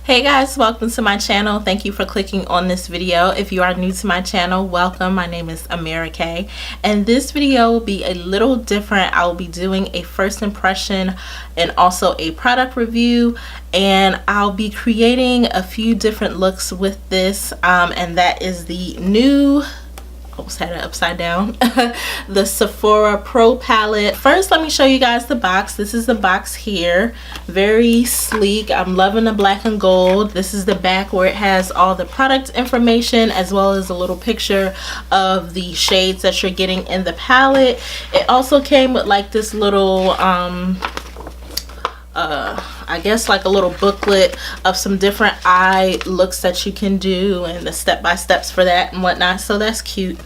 Hey guys, welcome to my channel. Thank you for clicking on this video. If you are new to my channel, welcome. My name is Ameerah, and this video will be a little different. I will be doing a first impression and also a product review, and I'll be creating a few different looks with this, and that is the new, almost had it upside down, the Sephora Pro palette. First, let me show you guys the box. This is the box here, very sleek. I'm loving the black and gold. This is the back where it has all the product information as well as a little picture of the shades that you're getting in the palette. It also came with like this little I guess like a little booklet of some different eye looks that you can do and the step-by-steps for that and whatnot, so that's cute.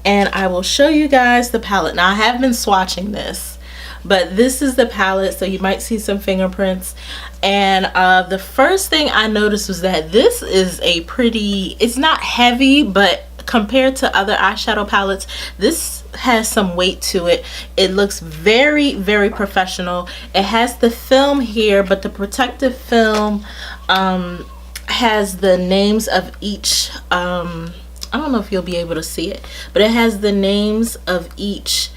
And I will show you guys the palette. Now I have been swatching this, but this is the palette, so you might see some fingerprints. And the first thing I noticed was that this is a pretty, it's not heavy, but compared to other eyeshadow palettes, this has some weight to it. It looks very, very professional. It has the film here, but the protective film has the names of each, I don't know if you'll be able to see it, but it has the names of each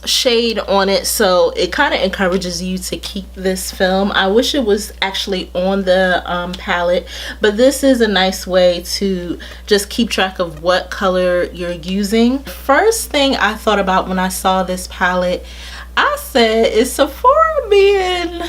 shade on it, so it kind of encourages you to keep this film. I wish it was actually on the palette, but this is a nice way to just keep track of what color you're using. First thing I thought about when I saw this palette, I said, is Sephora being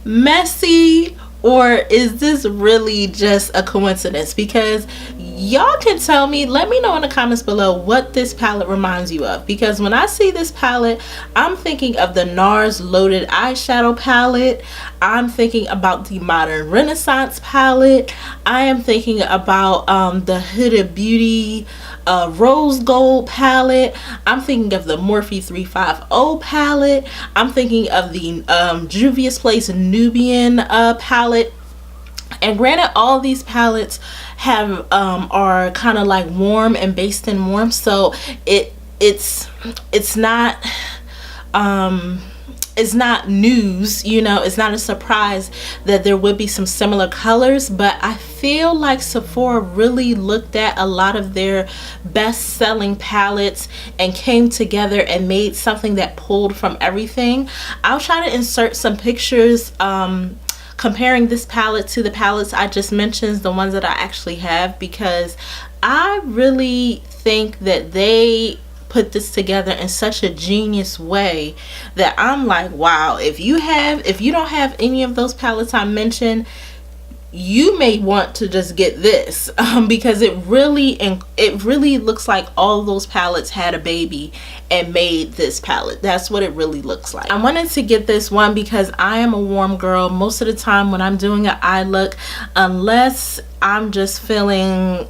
messy, or is this really just a coincidence? Because y'all can tell me, let me know in the comments below what this palette reminds you of. Because when I see this palette, I'm thinking of the NARS Loaded Eyeshadow palette. I'm thinking about the Modern Renaissance palette. I am thinking about the Huda Beauty Rose Gold palette. I'm thinking of the Morphe 350 palette. I'm thinking of the Juvia's Place Nubian palette. And granted, all these palettes have are kind of like warm and based in warm, so it's not news, you know, it's not a surprise that there would be some similar colors. But I feel like Sephora really looked at a lot of their best-selling palettes and came together and made something that pulled from everything. I'll try to insert some pictures comparing this palette to the palettes I just mentioned, the ones that I actually have, because I really think that they put this together in such a genius way that I'm like, wow, if you don't have any of those palettes I mentioned, you may want to just get this, because it really looks like all those palettes had a baby and made this palette. That's what it really looks like. I wanted to get this one because I am a warm girl. Most of the time when I'm doing an eye look, unless I'm just feeling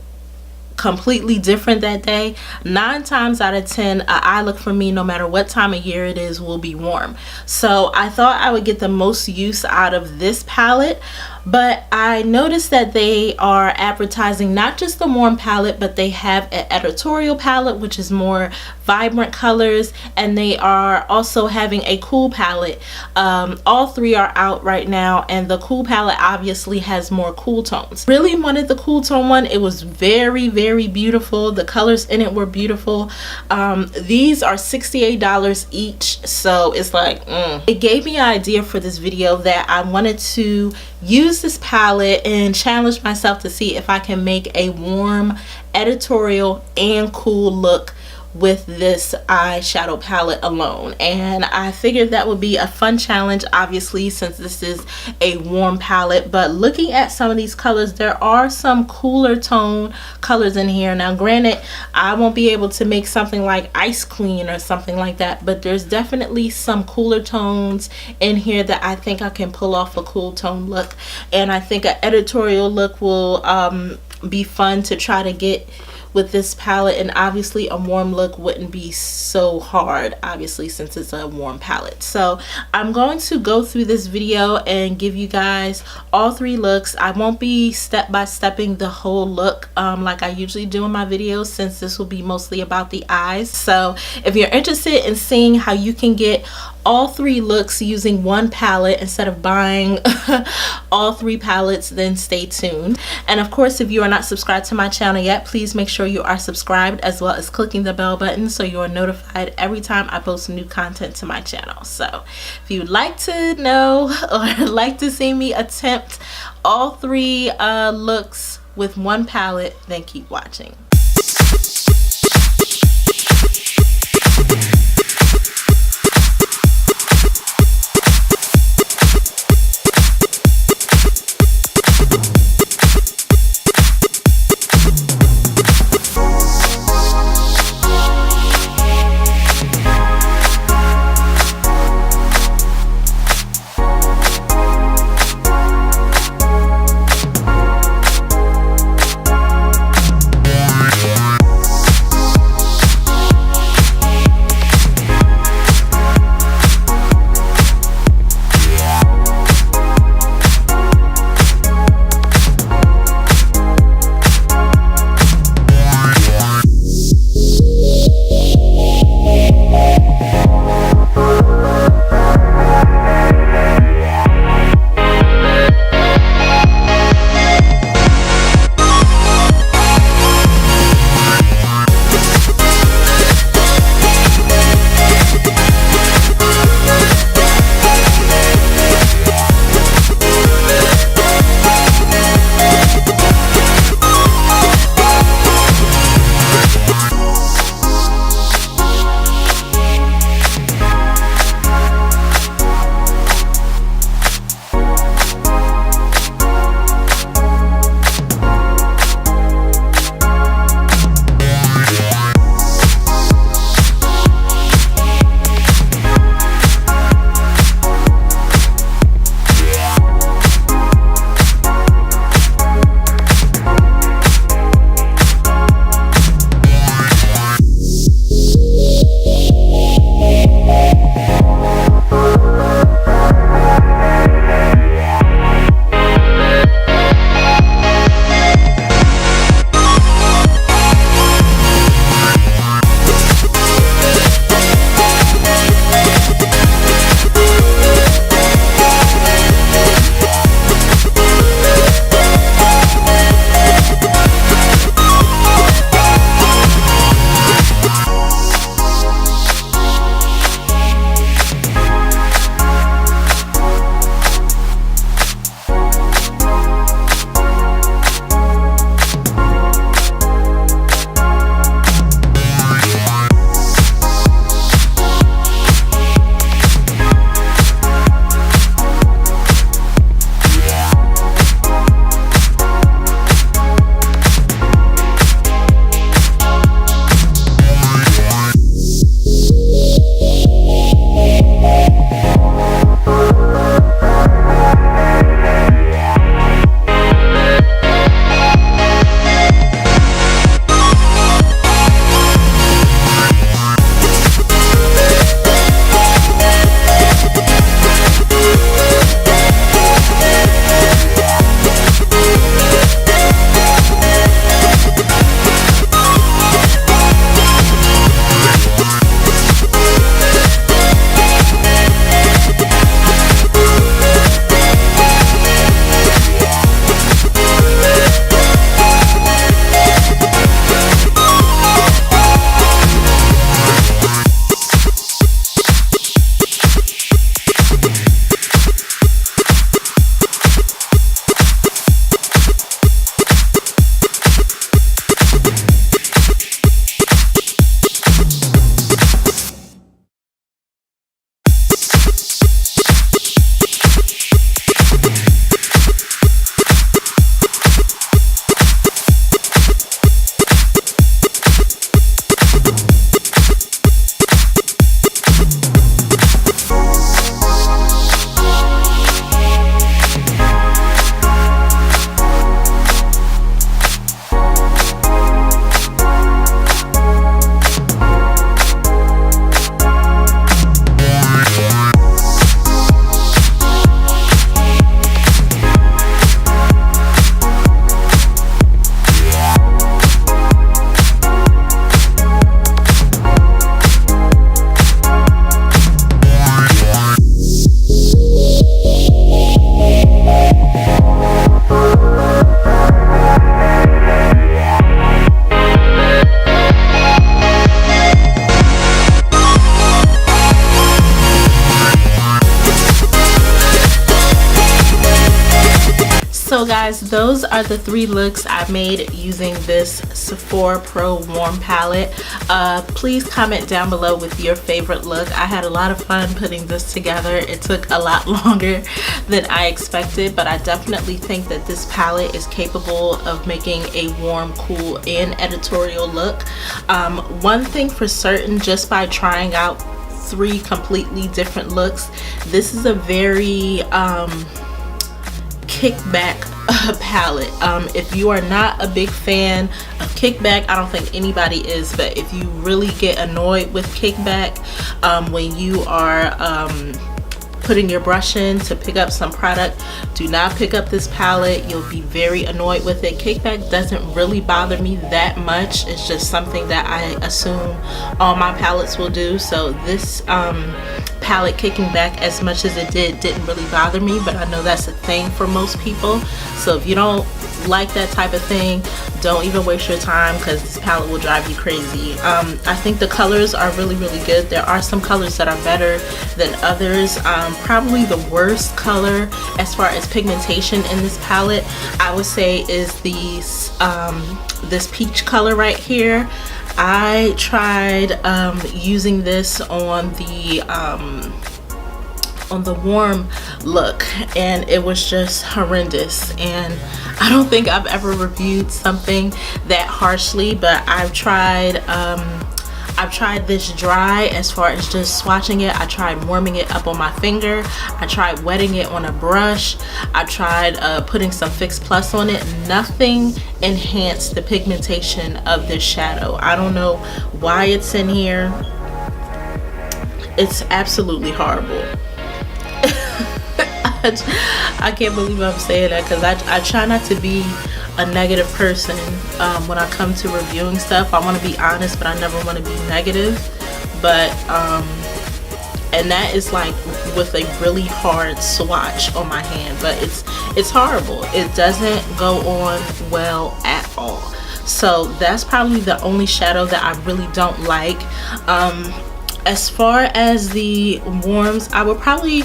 completely different that day, 9 times out of 10 an eye look for me, no matter what time of year it is, will be warm. So I thought I would get the most use out of this palette. But I noticed that they are advertising not just the warm palette, but they have an Editorial palette, which is more vibrant colors, and they are also having a cool palette. All three are out right now, and the cool palette obviously has more cool tones. Really wanted the cool tone one. It was very, very beautiful. The colors in it were beautiful. These are $68 each, so it's like it gave me an idea for this video that I wanted to use this palette and challenge myself to see if I can make a warm Editorial and cool look with this eyeshadow palette alone. And I figured that would be a fun challenge, obviously, since this is a warm palette. But looking at some of these colors, there are some cooler tone colors in here. Now granted, I won't be able to make something like Ice Queen or something like that, but there's definitely some cooler tones in here that I think I can pull off a cool tone look. And I think an Editorial look will be fun to try to get with this palette, and obviously a warm look wouldn't be so hard, obviously, since it's a warm palette. So I'm going to go through this video and give you guys all three looks. I won't be step-by-stepping the whole look like I usually do in my videos, since this will be mostly about the eyes. So if you're interested in seeing how you can get all 3 looks using one palette instead of buying all 3 palettes, then stay tuned. And of course, if you are not subscribed to my channel yet, please make sure you are subscribed, as well as clicking the bell button so you are notified every time I post new content to my channel. So if you'd like to know or like to see me attempt all 3 looks with one palette, then keep watching. So guys, those are the 3 looks I made using this Sephora Pro Warm palette. Please comment down below with your favorite look. I had a lot of fun putting this together. It took a lot longer than I expected, but I definitely think that this palette is capable of making a warm, cool, and editorial look. One thing for certain, just by trying out 3 completely different looks, this is a very kickback palette. If you are not a big fan of kickback, I don't think anybody is, but if you really get annoyed with kickback when you are putting your brush in to pick up some product, do not pick up this palette. You'll be very annoyed with it. Kickback doesn't really bother me that much. It's just something that I assume all my palettes will do. So this palette kicking back as much as it didn't really bother me, but I know that's a thing for most people. So if you don't like that type of thing, don't even waste your time, because this palette will drive you crazy. I think the colors are really good. There are some colors that are better than others. Probably the worst color as far as pigmentation in this palette, I would say, is these this peach color right here. I tried using this on the warm look, and it was just horrendous. And I don't think I've ever reviewed something that harshly, but I've tried this dry as far as just swatching it. I tried warming it up on my finger. I tried wetting it on a brush. I tried putting some Fix Plus on it. Nothing enhanced the pigmentation of this shadow. I don't know why it's in here. It's absolutely horrible. I can't believe I'm saying that, because I try not to be a negative person when I come to reviewing stuff. I want to be honest, but I never want to be negative. But and that is like with a really hard swatch on my hand, but it's horrible. It doesn't go on well at all. So that's probably the only shadow that I really don't like. As far as the warms, I would probably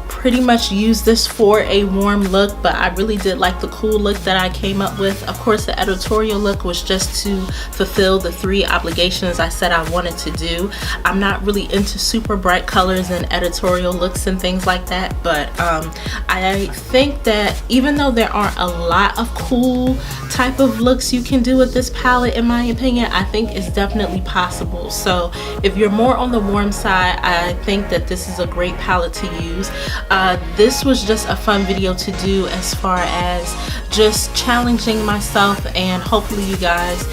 pretty much use this for a warm look, but I really did like the cool look that I came up with. Of course, the editorial look was just to fulfill the 3 obligations I said I wanted to do. I'm not really into super bright colors and editorial looks and things like that, but I think that even though there aren't a lot of cool type of looks you can do with this palette, in my opinion, I think it's definitely possible. So if you're more on the warm side, I think that this is a great palette to use. This was just a fun video to do as far as just challenging myself, and hopefully you guys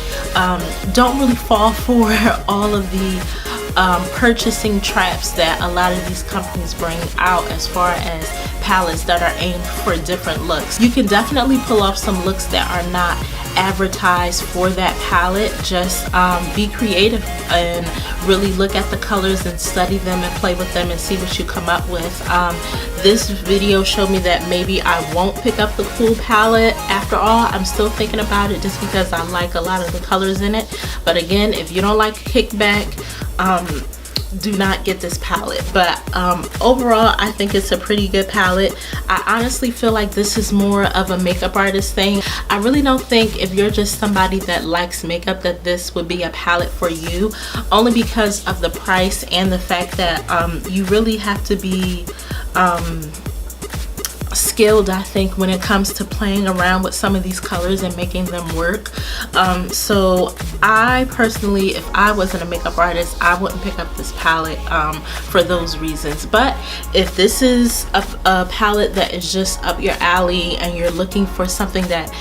don't really fall for all of the purchasing traps that a lot of these companies bring out as far as palettes that are aimed for different looks. You can definitely pull off some looks that are not advertised for that palette. Just be creative and really look at the colors and study them and play with them and see what you come up with. This video showed me that maybe I won't pick up the cool palette after all. I'm still thinking about it just because I like a lot of the colors in it. But again, if you don't like kickback, do not get this palette. But overall, I think it's a pretty good palette. I honestly feel like this is more of a makeup artist thing. I really don't think if you're just somebody that likes makeup that this would be a palette for you, only because of the price and the fact that you really have to be skilled, I think, when it comes to playing around with some of these colors and making them work. So I personally, if I wasn't a makeup artist, I wouldn't pick up this palette for those reasons. But if this is a palette that is just up your alley and you're looking for something that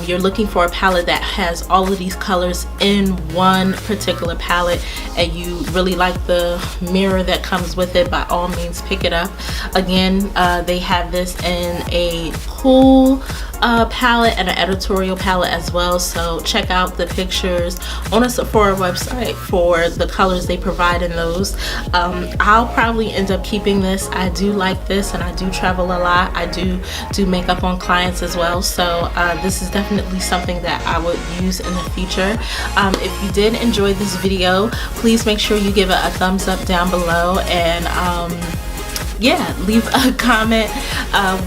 you're looking for a palette that has all of these colors in one particular palette, and you really like the mirror that comes with it, by all means pick it up. Again, they have this in a cool palette and an editorial palette as well, so check out the pictures on a Sephora website for the colors they provide in those. I'll probably end up keeping this. I do like this, and I do travel a lot. I do makeup on clients as well, so this is definitely something that I would use in the future. If you did enjoy this video, please make sure you give it a thumbs up down below, and yeah, leave a comment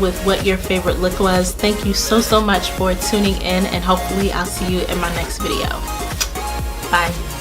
with what your favorite look was. Thank you so much for tuning in, and hopefully I'll see you in my next video. Bye.